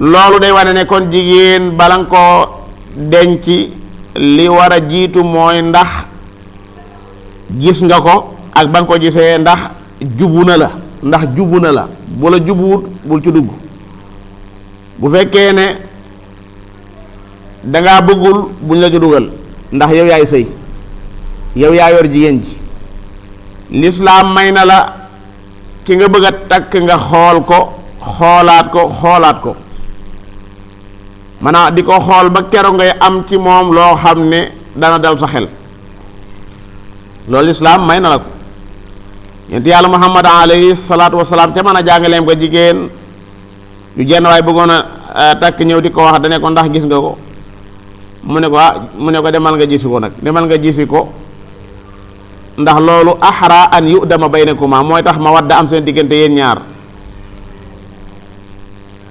loolu day wane ne kon jigéen bala nga koo denc li war a jiitu mooy ndax gis nga ko ak ba nga ko gisee ndax jubu na la bu la jubuwut bul ci dugg. bu fekkee ne dangaa bëggul buñ la ci dugal ndax yow yaay sëy yow yaa yor jigéen ji. lislaam may na la ki nga bëgg a takk nga xool ko xoolaat ko maanaam di ko xool ba keroog ngay am ci moom loo xam ne dana dal sa xel. loolu lislaam may na la ko. yonent yàlla muhammad alayhi salaatu wasalaam te mën a jàngaleem ko jigéen yu jenn waay bëggoon a takk ñëw di ko wax dane ko ndax gis nga ko mu ne ko demal nga gisi ko nag demal nga gisi ko ndax loolu axra an yu dama baynakuma mooy tax ma wadda am seen diggante yéen ñaar.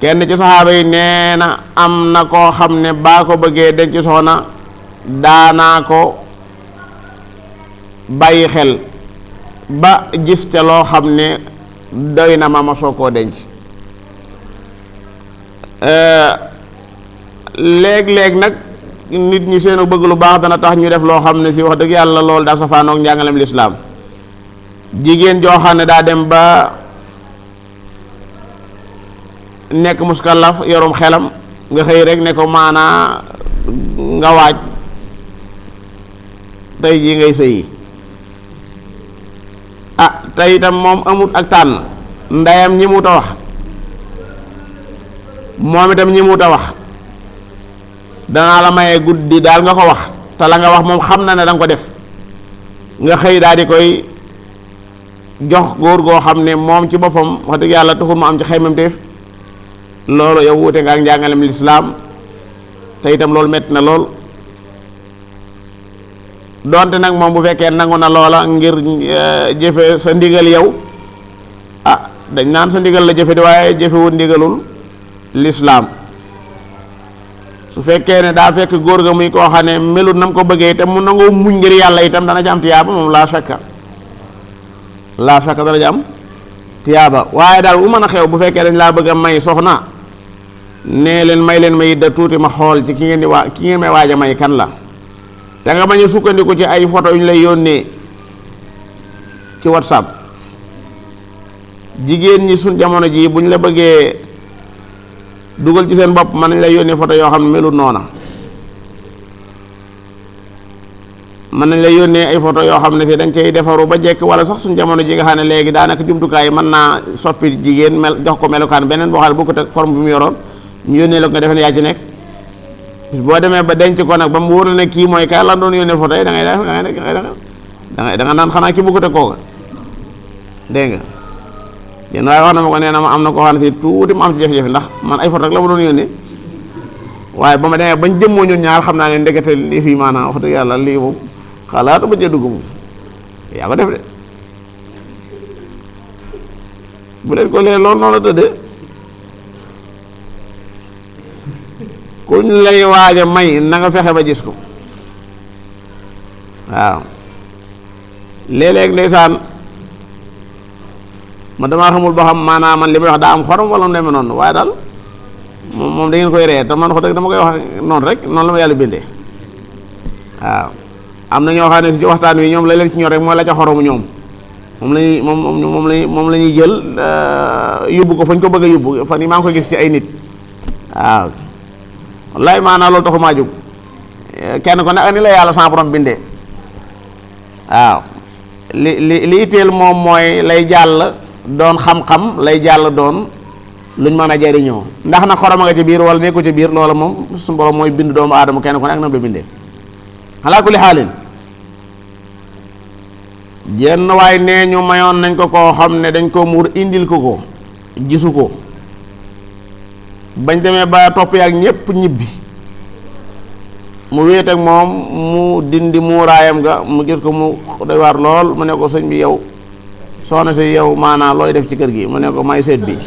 kenn ci saxaaba yi nee na am na koo xam ne baa ko bëggee denc soxna daanaa ko bàyyi xel ba gis ca loo xam ne doy na ma soo koo denc. léeg-léeg nag nit ñi seenu bëgg lu baax dana tax ñu def loo xam ne si wax dëgg yàlla loolu daa safaanoog njàngalem lislaam. jigéen joo xam ne daa dem ba nekk muskallaf yorum xelam nga xëy rek ne ko maanaa nga waaj tey jii ngay sëyi tey itam moom amut ak tànn ndeyam ñi mut a wax moom itam ñi mut a wax danaa la maye guddi daal nga ko wax te la nga wax moom xam na ne danga ko def nga xëy daal di koy jox góor goo xam ne moom ci boppam wax dëgg yàlla taxul mu am ci xeymamteef. loolu yow wuute nga ak njàngalem lislaam te itam loolu metti na lool. donte nag moom bu fekkee nangu na loola ngir jëfe sa ndigal yow dañ naan sa ndigal la jëfe di waaye jëfewut ndigalul lislaam. su fekkee ne daa fekk góor ga muy koo xam ne melut na mu ko bëggee itam mu nangoo muñ ngir yàlla itam dana ci am tiyaaba moom laa shakka dana ci am tiyaaba. waaye daal bu mën a xew bu fekkee dañ laa bëgg a may soxna nee leen may leen ma yidda tuuti ma xool ci ki ngeen may waaj a may kan la. te nga bañ a sukkandiku ci ay photo yu ñu lay yónnee ci WhatsApp. jigéen ñi suñ jamono ji bu ñu la bëggee dugal ci seen bopp mën nañ lay yónnee photo yoo xam ne melut noona. mën nañ lay yónnee ay photo yoo xam ne fi dañ cay defaru ba jekk wala sax suñ jamono ji nga xam ne léegi daanaka jumtukaay mën naa soppi jigéen jox ko melukaan beneen boo xam ne bu ko teg forme bi mu yoroon ñu yónnee la ko nga defe ne yaa ci nekk. boo demee ba denc ko nag ba mu wóor la ne kii mooy ka la doon yónnee photo yi da nga naan xanaa ki bu ko teg kooka dégg nga. yéen waaye wax na ma ko nee na ma am na koo xam ne si tuuti mu am ci jafe-jafe ndax man ay photo rek la ma doon yónnee waaye ba ma demee bañ jëmmoo ñun ñaar xam naa ne ndekete lii fii maanaam wax dëgg yàlla lii moom xalaatu ba cee dugg moom yaa ko def de bu leen ko lee loolu noonu la tëddee kuñ lay waaj a may na nga fexe ba gis ko waaw. léeg-léeg ndeysaan man damaa xamul ba xam maanaam man li may wax daa am xorom wala mu demee noonu waaye daal moom da ngeen koy ree te man wax dëgg dama koy wax noonu rek noonu la ma yàlla bindee waaw. am na ñoo xam ne si waxtaan wi ñoom la leen ci ñor rek mooy la ca xoromu ñoom moom la ñuy jël yóbbu ko fañ ko bëgg a yóbbu fan yi maa ngi koy gis ci ay nit waaw. wallaay maanaam loolu taxumaa jóg kenn ko ne ak ni la yàlla sa borom bindee waaw. li itteel moom mooy lay jàll doon xam-xam lay jàll doon luñ mën a jariñoo ndax na xoroma nga ci biir wala nekku ci biir loola moom suñu borom mooy bind doomu aadama kenn ko ne ak nam la bindee alaa kulli xaalin. jenn waaye nee ñu mayoon nañ ko koo xam ne dañ ko muur indil ko gisu ko bañ demee ba topp yaak ñépp ñibbi mu wéet ak moom mu dindi muuraayam ga mu gis ko mu doy waar lool mu ne ko sëñ bi yow soxna si yow maanaam looy def ci kër gi mu ne ko may seet bi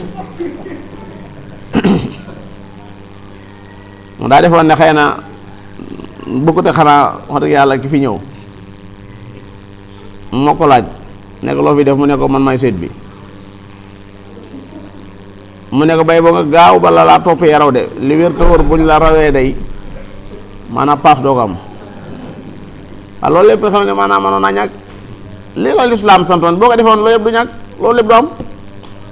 mu daa defoon ne xëy na bëggute xanaa wax dëgg yàlla ki fi ñëw moo ko laaj ne ko loo fi def mu ne ko man may seet bi mu ne ko bay boo nga gaaw bala laa toppee raw de li wér te wër buñ la rawee day maanaam paas doo ko am waaw loolu lépp xam ne maanaam mënoon naa ñàkk lii la lislaam santoon boo ko defoon loolu yëpp du ñàkk loolu lépp du am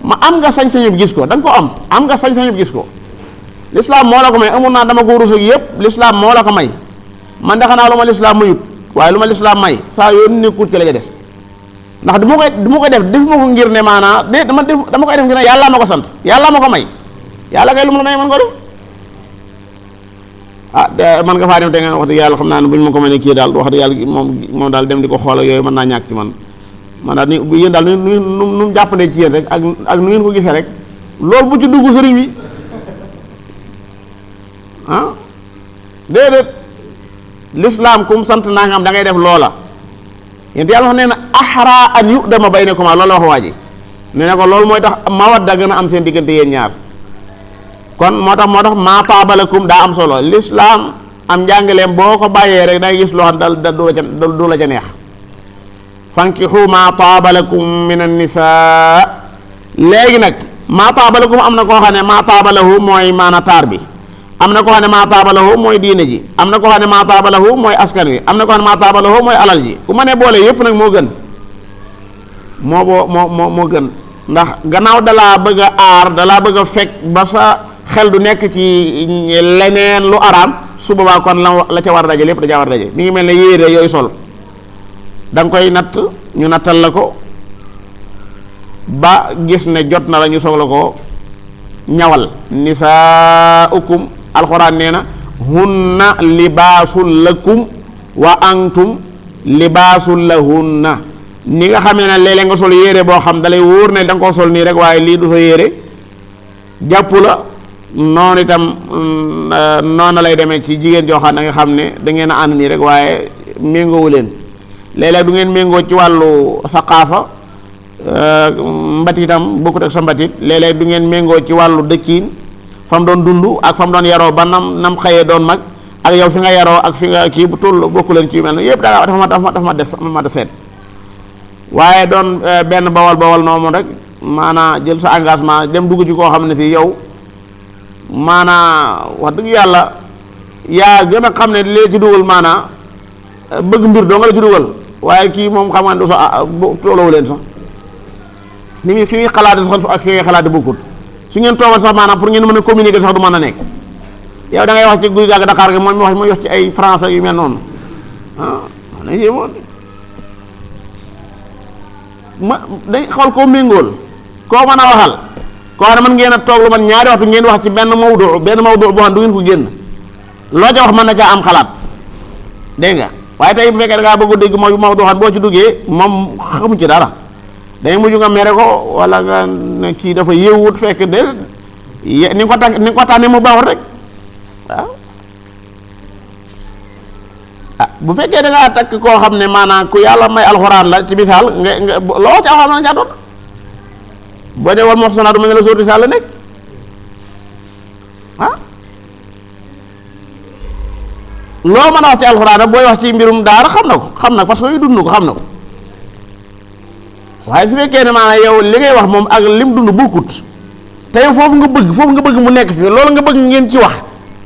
ma am nga sañ-sañu gis ko da nga ko am nga sañ-sañu gis ko lislaam moo la ko may amul naa dama ko rusug yëpp lislaam moo la ko may man de xanaa lu ma lislaam mayut waaye lu ma lislaam may saa yoon nekkul ci la ja des ndax du ma koy def defuma ko ngir ne maanaam de dama koy def ngir ne yàlla ma ko sant yàlla ma ko may yàlla kay lu mu la may man ko def de man nga faa dem te nga wax dëgg yàlla xam naa ne bu ñu ma ko mënee kii daal wax dëgg yàlla moom daal dem di ko xool ak yooyu mën naa ñàkk ci man daal ni yéen daal nu jàppandee ci yéen rek ak nu ngeen ko gisee rek loolu bu ci dugg sëriñ bi déedéet l'islam kum sant naa nga am da ngay def loola yéen yàlla wax nee na ahra an yu dama bay ne ko ma loolu wax waa ji nee na ko loolu mooy tax mawadda gën a am seen diggante yéen ñaar kon moo tax maa taabalakum daa am solo l'islam am njàngaleem boo ko bàyyee rek da ngay gis loo xam dal du la ca neex fankixu maa taabalakum min an-nisaa léegi nag maa taabalakum am na koo xam ne maa taabalahu mooy maana taar bi am na koo xam ne maa taabalahu mooy diine ji am na koo xam ne maa taabalahu mooy askan wi am na koo xam ne maa taabalahu mooy alal ji ku ma ne boole yépp nag moo gën moo gën ndax gannaaw dalaa bëgg a aar dalaa bëgg a fekk ba sa xel du nekk ci leneen lu araam su boobaa kon la ca war a daje lépp dajaa war a daje mi ngi mel ne yére yooyu sol da nga koy natt ñu nattal la ko ba gis ne jot na la ñu soog la ko ñawal nisaaukum alxuraan nee na hunna libaasul lakum wa antum libaasul lahunna ni nga xamee ne léeg-léeg nga sol yére boo xam dalay wóor ne da nga koo sol nii rek waaye lii du sa yére jàpp la noonu itam noonu lay demee ci jigéen joo xam ne nga xam ne da ngeen a ànd nii rek waaye méngoowu leen léeg-léeg du ngeen méngoo ci wàllu saqaafa mbatit itam bokkut ak sa mbatit léeg-léeg du ngeen méngoo ci wàllu dëkkiin fa mu doon dund ak fa mu doon yaroo ba nam xëyee doon mag ak yow fi nga yaroo ak fi nga kii bu toll bokku leen ci yu mel ne yëpp dafa ma des seet waaye doon benn bawal noonu rek maanaa jël sa engagement dem dugg ci koo xam ne fii yow maanaa wax dëgg yàlla yaa gën a xam ne lee ci dugal maanaa bëgg mbir doo nga la ci dugal waaye kii moom xam nga ne du sa tooloowu leen sax ni ngi fi muy xalaate sax ak fi ngay xalaate bokkut su ngeen toogal sax maanaam pour ngeen mën a communiquer sax du mën a nekk yow da ngay wax ci guy gaag Dakar gi moom mooy wax ci ay français yu mel noonu na yéemoon ma day xool koo méngool koo mën a waxal koo xam ne mën ngeen a toog lu man ñaari waxtu ngeen wax ci benn mawdu boo xam du ngeen ko génn loo ca wax mën na caa am xalaat dégg nga waaye tey bu fekkee da ngaa bëgg a dégg mawdu xam boo ci duggee moom xamu ci dara day mujj nga mere ko wala nga ne kii dafa yéewut fekk de ni nga ko tànnee mu baaxut rek waaw bu fekkee da ngaa takk koo xam ne maanaam ku yàlla may alxuraan la ci misaal nga loo ci alxuraan na caa doon boo dee wal muhsanaatu ma ne la sóorti sa la nekk loo mën a wax ci alxuraan rek booy wax ci mbirum daara xam na parce que yu dund ko xam na ko waaye su fekkee ne maanaam yow li ngay wax moom ak lim dund bokkut te yow foofu nga bëgg mu nekk fi loolu nga bëgg ngeen ci wax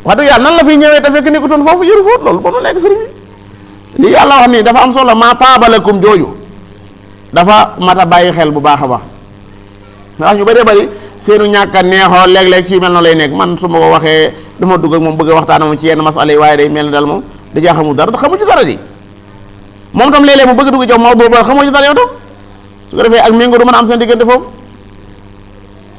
dëgg yàlla nan la fiy ñëwee te fekk nekkutoon foofu yëru fóot loolu ba mu nekk sëriñ bi li yàlla wax nii dafa am solo maa taabalakum jooju dafa mat a bàyyi xel bu baax a baax ndax ñu bëree bëri seenu ñàkk a neexoo léeg-léeg ci mel na lay nekk man su ma ko waxee dama dugg ak moom bëgg a waxtaan moom ci yenn masala yi waaye day mel ni daal moom dajaa xamul dara xamu ci dara di moom tam léeg-léeg mu bëgg dugg jox mawdu ba xamoo ci dara yow tam su ko defee ak méngoo du mën a am seen diggante foofu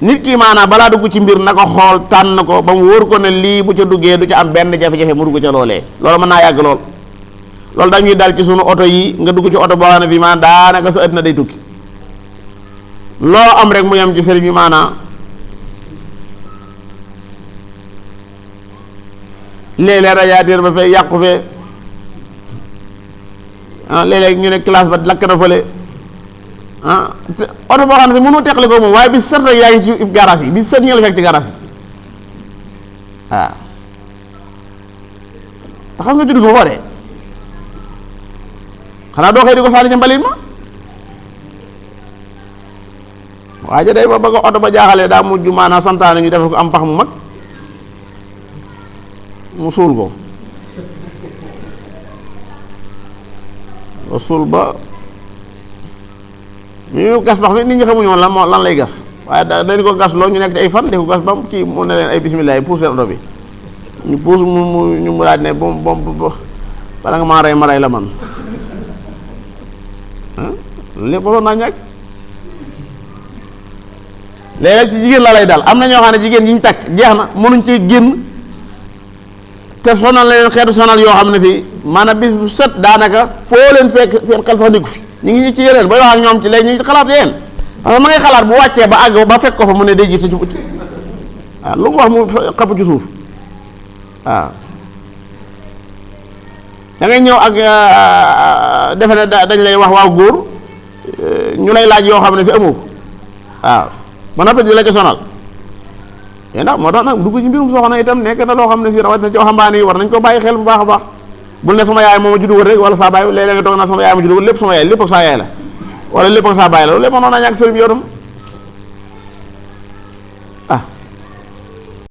nit ki maanaam balaa dugg ci mbir na ko xool tànn ko ba mu wóor ko ne lii bu ca duggee du ca am benn jafe-jafe mu dugg ca loolee loolu mën naa yàgg loolu dañuy dal ci sunu oto yi nga dugg ci oto boo xam ne bii maanaam daanaka sa àddina day tukki loo am rek mu yem ci sëriñ bi maanaam léeg-léeg radiateur ba fee yàqu fee léeg-léeg ñu ne classe ba lakk na fële oto boo xam ne mënoo teqale ko moom waaye bi set rek yaa ngi ci garage yi bi set ñu la fekk ci garage yi waaw te xam nga ci dugg ba pare xanaa doo xëy di ko sànni ca mbalit ma waaye ja day ba bëgg oto ba jaaxalee daa mujj maanaam santaane ñu defal ko am pax mu mag mu suul ko suul ba ñu gas bax bi nit ñi xamuñu woon lan lay gas waaye dañ ko gas loo ñu nekk ci ay fan di ko gas ba kii mu ne leen ay bismillah yi puus leen oto bi ñu puus mu daal ne bom bala nga maa rey ma rey la man lépp waroon naa ñàkk léegi ci jigéen la lay dal am na ñoo xam ne jigéen yi ñu takk jeex na mënuñ ci génn te sonal la leen xeetu sonal yoo xam ne fii maanaam bis bu set daanaka foo leen fekk seen xel sax dikku fi ñu ngi ci yeneen booy wax ak ñoom ci léegi ñu ngi xalaat yeen parce que ma ngay xalaat bu wàccee ba àgg ba fekk ko fa mu ne day jiite ci waaw lu mu wax mu xapp ci suuf waaw da ngay ñëw ak defe ne dañ lay wax waaw góor ñu lay laaj yoo xam ne si amoo waaw ba noppi di la ca sonal yéen ndax moo tax nag dugg ci mbirum soxna itam nekk na loo xam ne si rawat na ci waxambaane yi war nañ ko bàyyi xel bu baax a baax bul ne sama yaay mooma judduwul rek wala saa baay léeg-léeg nga toog naa sama yaay ma judduwul lépp sama yaay lépp ak saa yaay la wala lépp ak saa baay la loolu lépp mënoon naa ñàkk sëriñ bi yow tam